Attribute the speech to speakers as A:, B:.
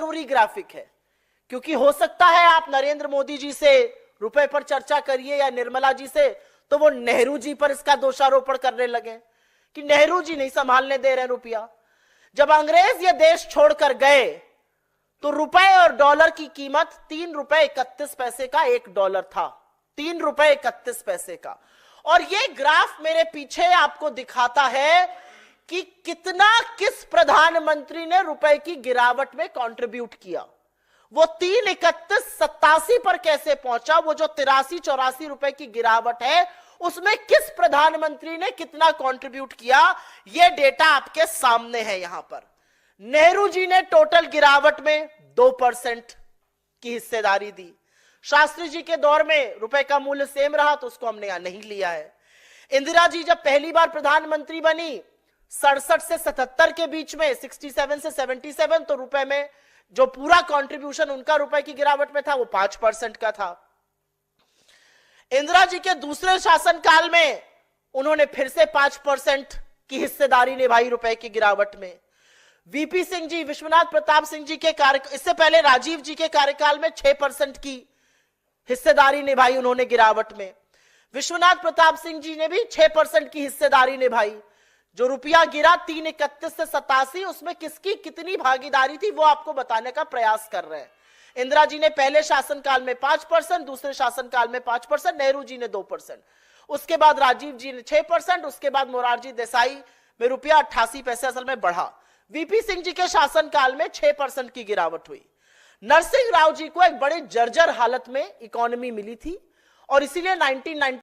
A: जरूरी ग्राफिक है, क्योंकि हो सकता है आप नरेंद्र मोदी जी से रुपए पर चर्चा करिए या निर्मला जी से, तो वो नेहरू जी पर इसका दोषारोपण करने लगे कि नेहरू जी नहीं संभालने दे रहे रुपया। जब अंग्रेज ये देश छोड़कर गए तो रुपए और डॉलर की कीमत 3 रुपए 31 पैसे का $1 था, 3 रुपए 31 पैसे का। और ये ग्राफ मेरे पीछे आपको दिखाता है कि कितना किस प्रधानमंत्री ने रुपए की गिरावट में कंट्रीब्यूट किया। वो 3.3187 पर कैसे पहुंचा, वो जो 83-84 रुपए की गिरावट है उसमें किस प्रधानमंत्री ने कितना कंट्रीब्यूट किया, ये डेटा आपके सामने है। यहां पर नेहरू जी ने टोटल गिरावट में 2% की हिस्सेदारी दी। शास्त्री जी के दौर में रुपए का मूल्य सेम रहा तो उसको हमने यहां नहीं लिया है। इंदिरा जी जब पहली बार प्रधानमंत्री बनी 67 से 77 के बीच में, 67 से 77, तो रुपए में जो पूरा कंट्रीब्यूशन उनका रुपए की गिरावट में था वो 5% का था। इंदिरा जी के दूसरे शासनकाल में उन्होंने फिर से 5% की हिस्सेदारी निभाई रुपए की गिरावट में। वीपी सिंह जी, विश्वनाथ प्रताप सिंह जी के इससे पहले राजीव जी के कार्यकाल में 6% की हिस्सेदारी निभाई उन्होंने गिरावट में। विश्वनाथ प्रताप सिंह जी ने भी 6% की हिस्सेदारी निभाई। जो रुपया गिरा 3.31 से 87, उसमें किसकी कितनी भागीदारी थी वो आपको बताने का प्रयास कर रहे हैं। इंदिरा जी ने पहले शासनकाल में 5%, दूसरे शासनकाल में 5%, नेहरू जी ने 2%, उसके बाद राजीव जी ने 6%, उसके बाद मोरारजी देसाई में रुपया 88 पैसे असल में बढ़ा। वीपी सिंह जी के शासनकाल में 6% की गिरावट हुई। नरसिंह राव जी को एक बड़े जर्जर हालत में इकोनॉमी मिली थी और इसीलिए 1990